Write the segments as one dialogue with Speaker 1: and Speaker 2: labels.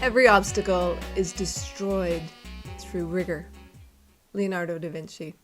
Speaker 1: Every obstacle is destroyed through rigor. Leonardo da Vinci.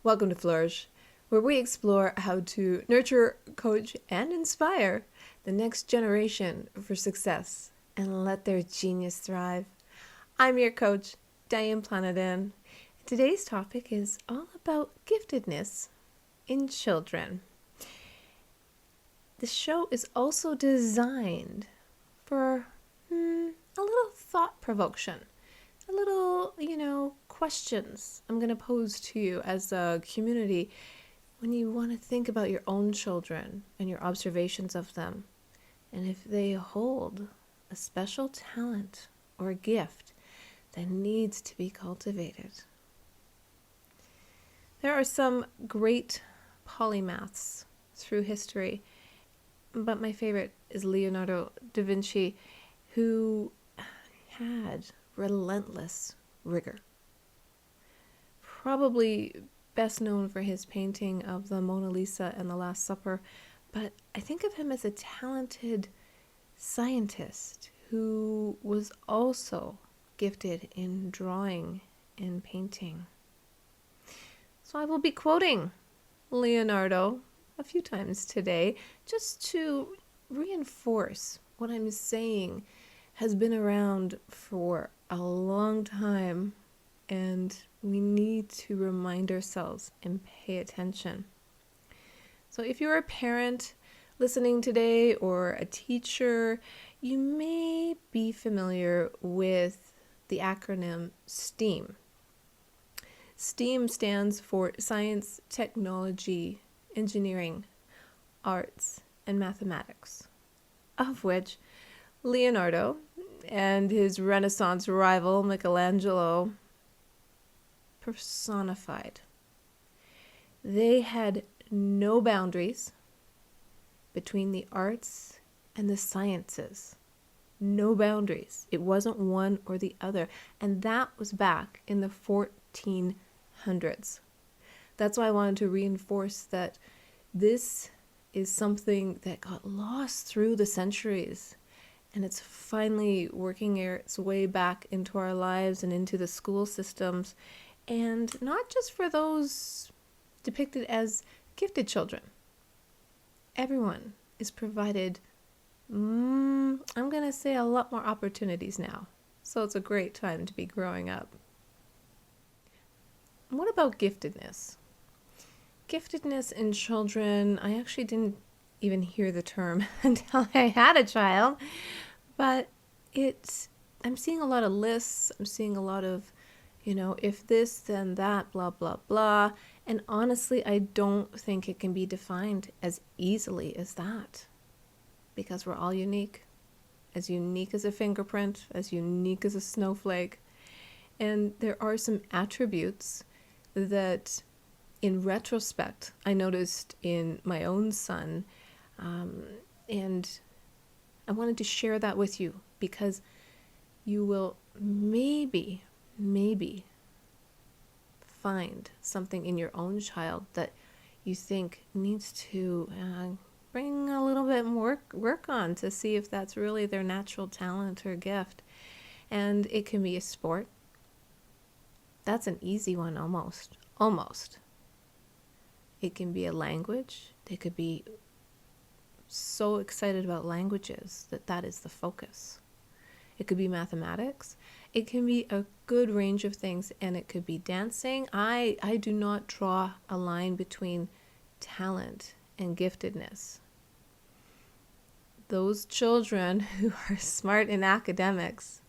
Speaker 1: Welcome to Flourish, where we explore how to nurture, coach, and inspire the next generation for success and let their genius thrive. I'm your coach, Diane Planadin. Today's topic is all about giftedness in children. The show is also designed for a little thought provocation, a little, questions I'm going to pose to you as a community when you want to think about your own children and your observations of them, and if they hold a special talent or a gift that needs to be cultivated. There are some great polymaths through history, but my favorite is Leonardo da Vinci, who had relentless rigor. Probably best known for his painting of the Mona Lisa and the Last Supper, but I think of him as a talented scientist who was also gifted in drawing and painting. So I will be quoting Leonardo a few times today just to reinforce what I'm saying has been around for a long time, and we need to remind ourselves and pay attention. So if you're a parent listening today or a teacher, you may be familiar with the acronym STEAM. STEAM stands for Science, Technology, Engineering, Arts, and Mathematics, of which Leonardo and his Renaissance rival Michelangelo personified. They had no boundaries between the arts and the sciences. No boundaries. It wasn't one or the other. And that was back in the 1400s. That's why I wanted to reinforce that this is something that got lost through the centuries. And it's finally working its way back into our lives and into the school systems. And not just for those depicted as gifted children. Everyone is provided, I'm going to say, a lot more opportunities now. So it's a great time to be growing up. What about giftedness? Giftedness in children, I actually didn't even hear the term until I had a child, but I'm seeing a lot of lists. I'm seeing a lot of, if this, then that, blah, blah, blah. And honestly, I don't think it can be defined as easily as that, because we're all unique as a fingerprint, as unique as a snowflake. And there are some attributes that, in retrospect, I noticed in my own son, and I wanted to share that with you because you will maybe find something in your own child that you think needs to bring a little bit more work on to see if that's really their natural talent or gift. And it can be a sport. That's an easy one, almost. It can be a language. They could be so excited about languages that is the focus. It could be mathematics. It can be a good range of things, and it could be dancing. I do not draw a line between talent and giftedness. Those children who are smart in academics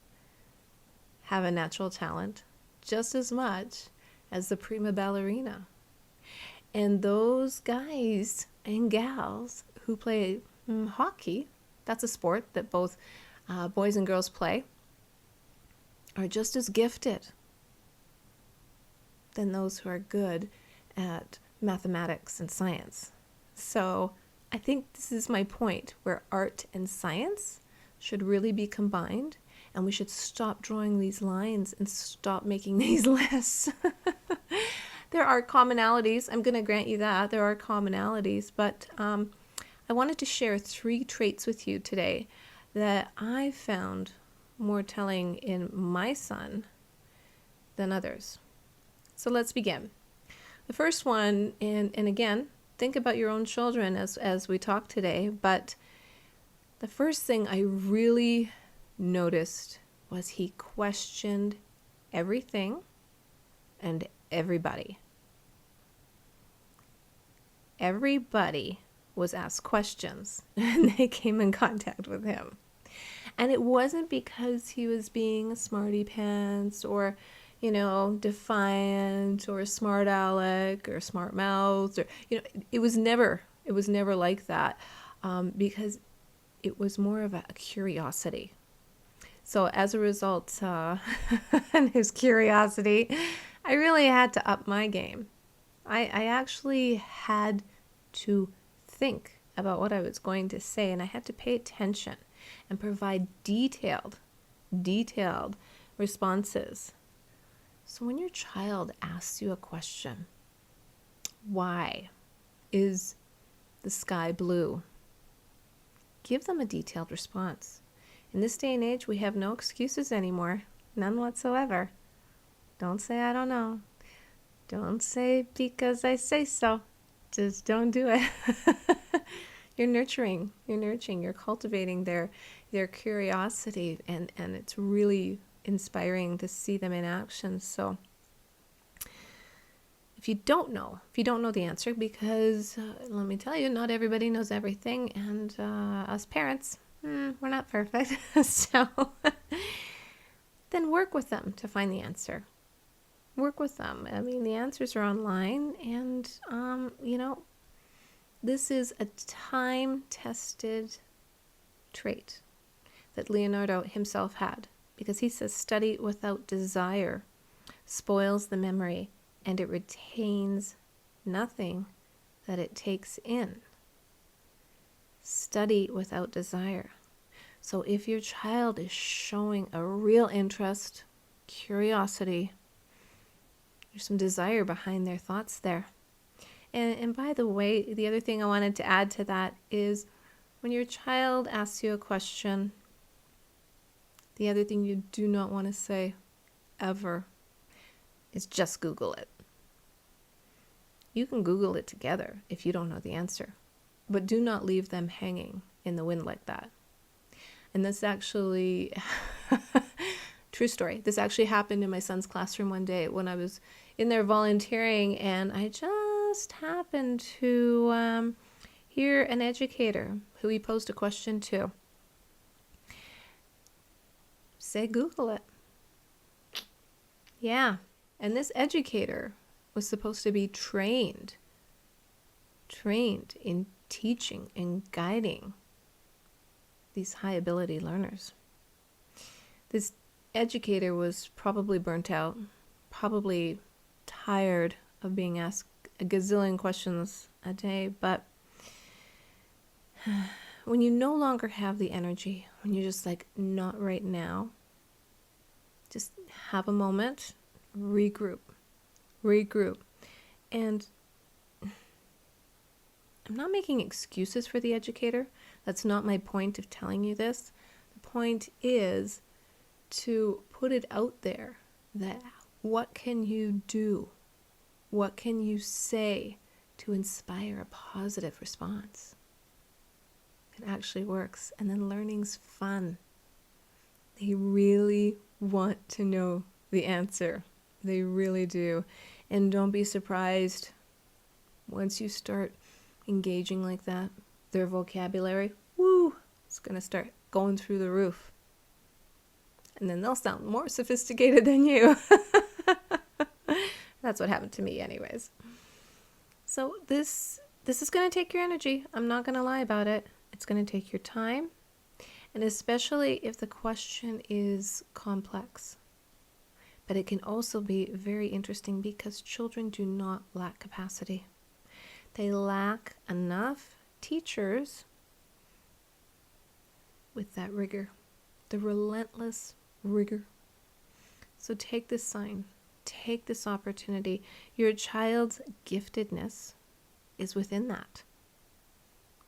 Speaker 1: have a natural talent just as much as the prima ballerina. And those guys and gals who play hockey, that's a sport that both boys and girls play, are just as gifted than those who are good at mathematics and science. So I think this is my point, where art and science should really be combined, and we should stop drawing these lines and stop making these lists. There are commonalities. I'm going to grant you that. There are commonalities, but I wanted to share 3 traits with you today that I found more telling in my son than others. So let's begin. The first one, and again, think about your own children as we talk today, but the first thing I really noticed was he questioned everything and everybody. Everybody was asked questions and they came in contact with him. And it wasn't because he was being a smarty pants or, defiant or smart aleck or smart mouth, or, it was never like that, because it was more of a curiosity. So as a result, and his curiosity, I really had to up my game. I actually had to think about what I was going to say, and I had to pay attention and provide detailed responses. So when your child asks you a question, why is the sky blue? Give them a detailed response. In this day and age, we have no excuses anymore. None whatsoever. Don't say, I don't know. Don't say, because I say so. Just don't do it. You're nurturing, you're cultivating their curiosity, and it's really inspiring to see them in action. So if you don't know the answer, because let me tell you, not everybody knows everything, and us parents, we're not perfect. So then work with them to find the answer. Work with them. I mean, the answers are online, and this is a time-tested trait that Leonardo himself had, because he says study without desire spoils the memory, and it retains nothing that it takes in. Study without desire. So if your child is showing a real interest, curiosity, there's some desire behind their thoughts there. And by the way, the other thing I wanted to add to that is when your child asks you a question, the other thing you do not want to say ever is just Google it. You can Google it together if you don't know the answer, but do not leave them hanging in the wind like that. And this actually, true story, this actually happened in my son's classroom one day when I was in there volunteering, and I just happened to hear an educator who he posed a question to say, Google it. Yeah. And this educator was supposed to be trained in teaching and guiding these high ability learners. This educator was probably burnt out, probably tired of being asked a gazillion questions a day, but when you no longer have the energy, when you're just like, not right now, just have a moment, regroup. And I'm not making excuses for the educator. That's not my point of telling you this. The point is to put it out there that what can you do? What can you say to inspire a positive response? It actually works. And then learning's fun. They really want to know the answer. They really do. And don't be surprised once you start engaging like that, their vocabulary, it's going to start going through the roof. And then they'll sound more sophisticated than you. That's what happened to me anyways. So this is going to take your energy. I'm not going to lie about it. It's going to take your time. And especially if the question is complex. But it can also be very interesting because children do not lack capacity. They lack enough teachers with that rigor, the relentless rigor. So take this sign, take this opportunity. Your child's giftedness is within that.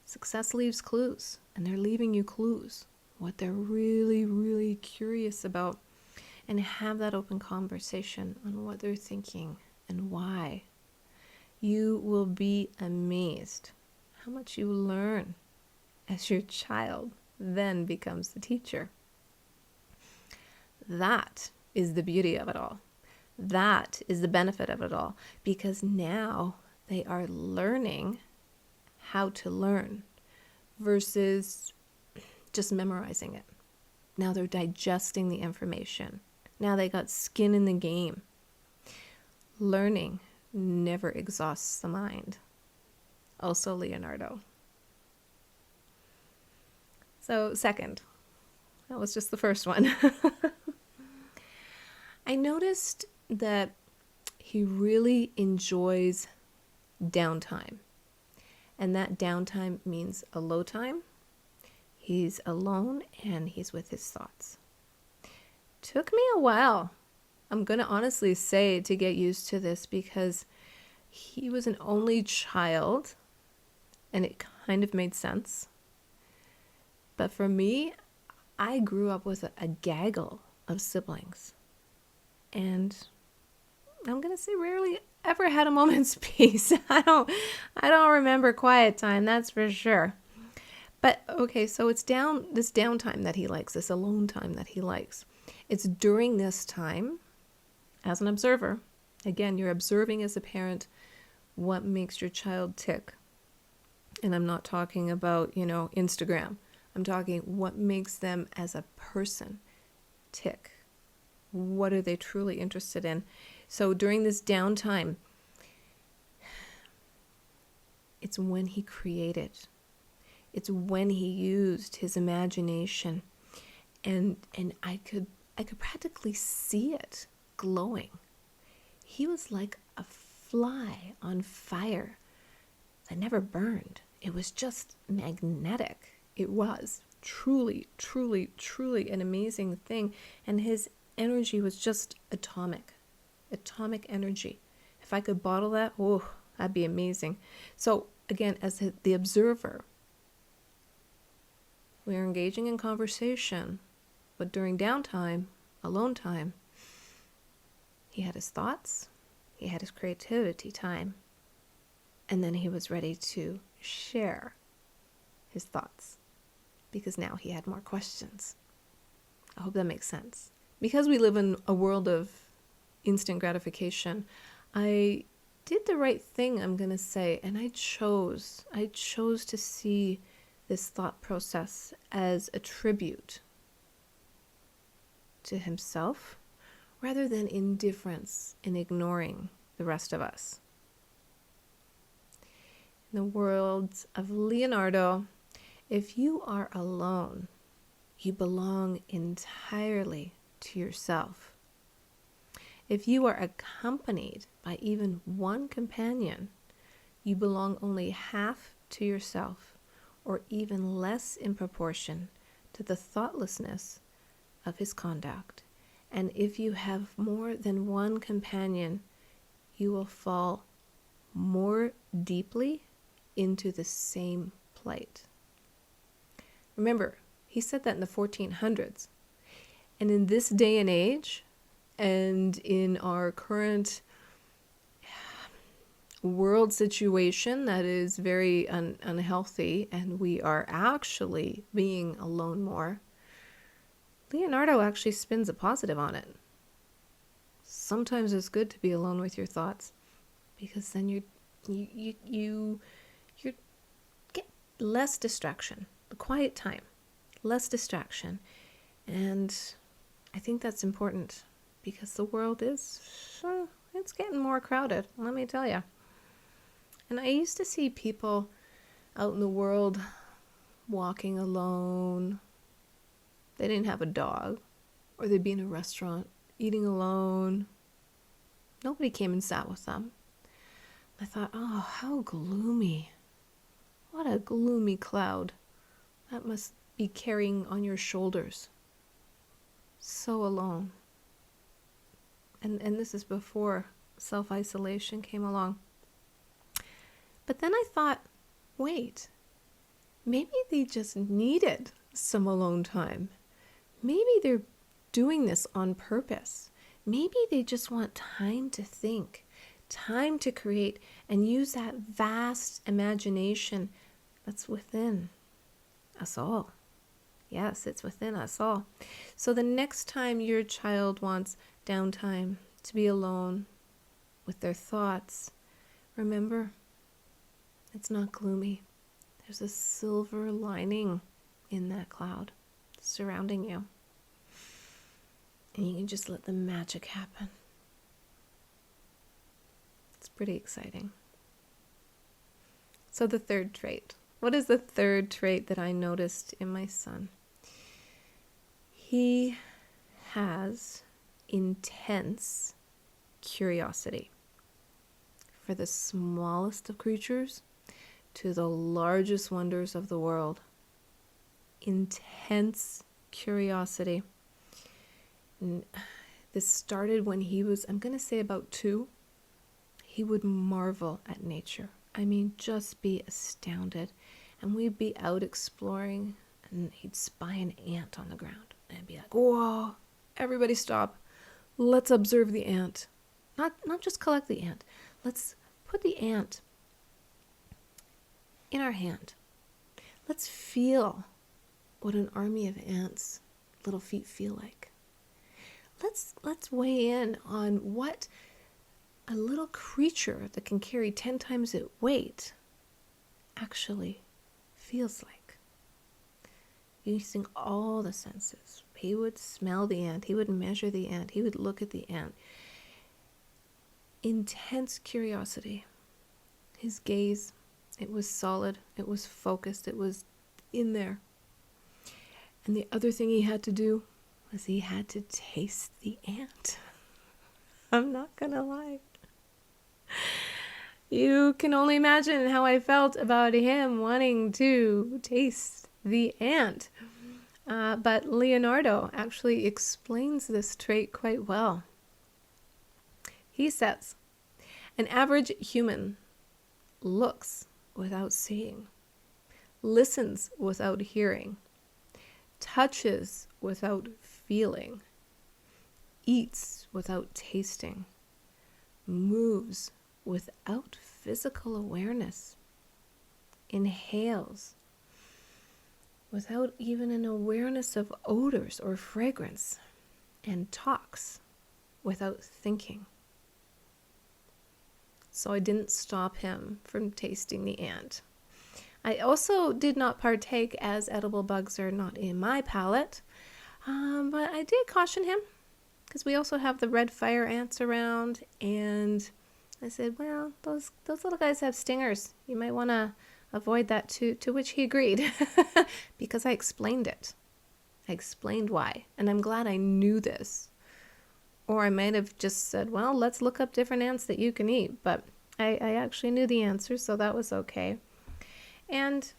Speaker 1: Success leaves clues, and they're leaving you clues. what they're really, really curious about, and have that open conversation on what they're thinking and why. You will be amazed how much you learn as your child then becomes the teacher. That is the beauty of it all. That is the benefit of it all, because now they are learning how to learn versus just memorizing it. Now they're digesting the information. Now they got skin in the game. Learning never exhausts the mind. Also Leonardo. So second, that was just the first one. I noticed that he really enjoys downtime. And that downtime means a low time. He's alone and he's with his thoughts. Took me a while, I'm going to honestly say, to get used to this, because he was an only child and it kind of made sense. But for me, I grew up with a gaggle of siblings. And I'm going to say rarely ever had a moment's peace. I don't remember quiet time, that's for sure. But okay, so it's this downtime that he likes, this alone time that he likes. It's during this time, as an observer, again, you're observing as a parent what makes your child tick. And I'm not talking about, Instagram. I'm talking what makes them as a person tick. What are they truly interested in? So during this downtime, it's when he created. It's when he used his imagination. And I could practically see it glowing. He was like a fly on fire that never burned. It was just magnetic. It was truly, truly, truly an amazing thing. And his energy was just atomic energy. If I could bottle that, that'd be amazing. So again, as the observer, we are engaging in conversation, but during downtime, alone time, he had his thoughts, he had his creativity time, and then he was ready to share his thoughts, because now he had more questions. I hope that makes sense. Because we live in a world of instant gratification, I did the right thing, I'm going to say, and I chose to see this thought process as a tribute to himself rather than indifference in ignoring the rest of us. In the world of Leonardo, if you are alone, you belong entirely to yourself. If you are accompanied by even one companion, you belong only half to yourself, or even less in proportion to the thoughtlessness of his conduct. And if you have more than one companion, you will fall more deeply into the same plight. Remember, he said that in the 1400s. And in this day and age, and in our current world situation that is very unhealthy, and we are actually being alone more, Leonardo actually spins a positive on it. Sometimes it's good to be alone with your thoughts, because then you get less distraction, the quiet time, less distraction. And I think that's important, because the world is, it's getting more crowded, let me tell you. And I used to see people out in the world walking alone. They didn't have a dog, or they'd be in a restaurant eating alone. Nobody came and sat with them. I thought, oh, how gloomy. What a gloomy cloud that must be carrying on your shoulders. So alone. And this is before self-isolation came along. But then I thought, wait, maybe they just needed some alone time. Maybe they're doing this on purpose. Maybe they just want time to think, time to create, and use that vast imagination that's within us all. Yes, it's within us all. So the next time your child wants downtime, to be alone with their thoughts, remember, it's not gloomy. There's a silver lining in that cloud surrounding you. And you can just let the magic happen. It's pretty exciting. So the third trait. What is the third trait that I noticed in my son? He has intense curiosity for the smallest of creatures to the largest wonders of the world. Intense curiosity. And this started when he was, I'm going to say about 2. He would marvel at nature. I mean, just be astounded. And we'd be out exploring, and he'd spy an ant on the ground. And I'd be like, whoa, everybody stop. Let's observe the ant. Not just collect the ant. Let's put the ant in our hand. Let's feel what an army of ants' little feet feel like. Let's weigh in on what a little creature that can carry 10 times its weight actually feels like. Using all the senses. He would smell the ant. He would measure the ant. He would look at the ant. Intense curiosity. His gaze, it was solid. It was focused. It was in there. And the other thing he had to do was he had to taste the ant. I'm not gonna lie. You can only imagine how I felt about him wanting to taste the ant. But Leonardo actually explains this trait quite well. He says, an average human looks without seeing, listens without hearing, touches without feeling, eats without tasting, moves without physical awareness, inhales without even an awareness of odors or fragrance, and talks without thinking. So I didn't stop him from tasting the ant. I also did not partake, as edible bugs are not in my palate, but I did caution him because we also have the red fire ants around, and I said, well, those little guys have stingers. You might want to avoid that too, to which he agreed because I explained it. I explained why, and I'm glad I knew this. Or I might have just said, well, let's look up different ants that you can eat, but I actually knew the answer, so that was okay. And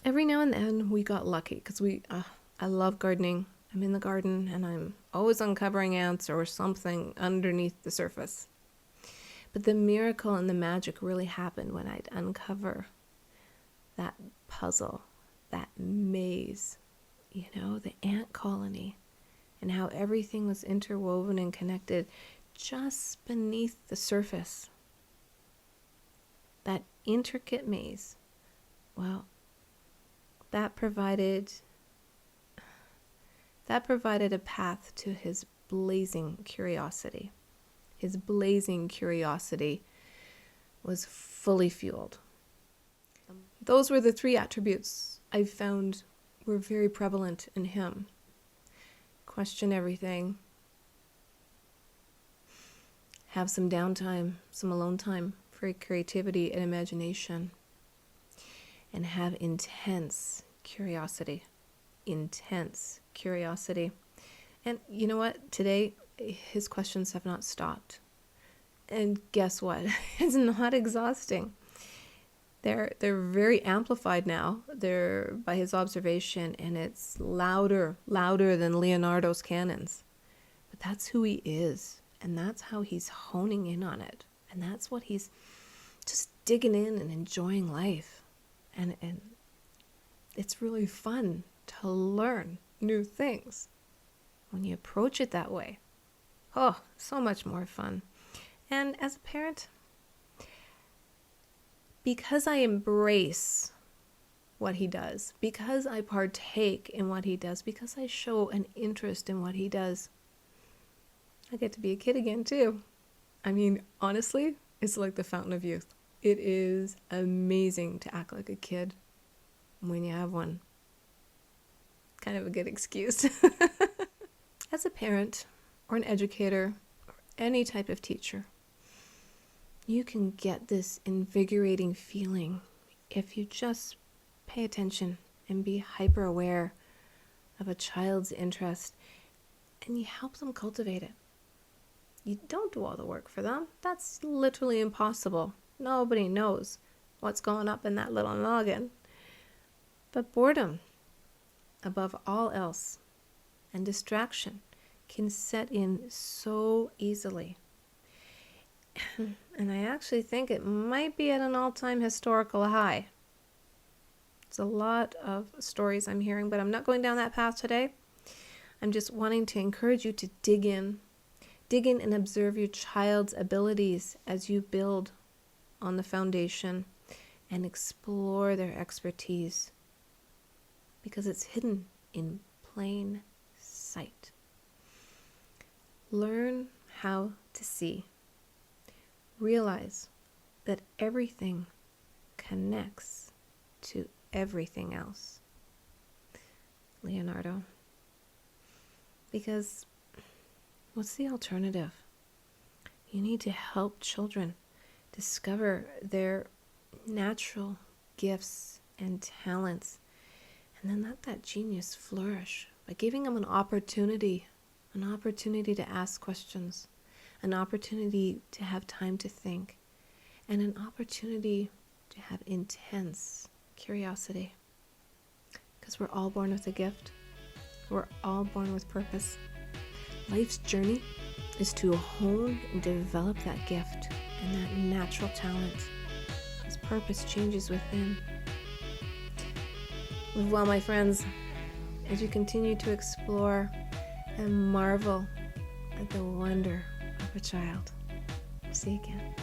Speaker 1: every now and then we got lucky because I love gardening. I'm in the garden and I'm always uncovering ants or something underneath the surface. But the miracle and the magic really happened when I'd uncover that puzzle, that maze, the ant colony, and how everything was interwoven and connected just beneath the surface. That intricate maze, well, that provided a path to his blazing curiosity. His blazing curiosity was fully fueled. Those were the 3 attributes I found were very prevalent in him. Question everything. Have some downtime, some alone time for creativity and imagination. And have intense curiosity. Intense curiosity. And you know what? Today, his questions have not stopped. And guess what? It's not exhausting. They're very amplified now. They're by his observation, and it's louder than Leonardo's cannons. But that's who he is, and that's how he's honing in on it. And that's what he's just digging in and enjoying life. And It's really fun to learn new things when you approach it that way. Oh, so much more fun. And as a parent, because I embrace what he does, because I partake in what he does, because I show an interest in what he does, I get to be a kid again too. I mean, honestly, it's like the fountain of youth. It is amazing to act like a kid when you have one. Kind of a good excuse. As a parent or an educator or any type of teacher, you can get this invigorating feeling if you just pay attention and be hyper aware of a child's interest and you help them cultivate it. You don't do all the work for them. That's literally impossible. Nobody knows what's going up in that little noggin. But boredom, above all else, and distraction can set in so easily. And I actually think it might be at an all-time historical high. It's a lot of stories I'm hearing, but I'm not going down that path today. I'm just wanting to encourage you to dig in and observe your child's abilities as you build on the foundation and explore their expertise, because it's hidden in plain sight. Learn how to see. Realize that everything connects to everything else. Leonardo. Because what's the alternative? You need to help children discover their natural gifts and talents, and then let that genius flourish by giving them an opportunity to ask questions, an opportunity to have time to think, and an opportunity to have intense curiosity. Because we're all born with a gift. We're all born with purpose. Life's journey is to hone and develop that gift and that natural talent as purpose changes within. Live well, my friends, as you continue to explore and marvel at the wonder of a child. See you again.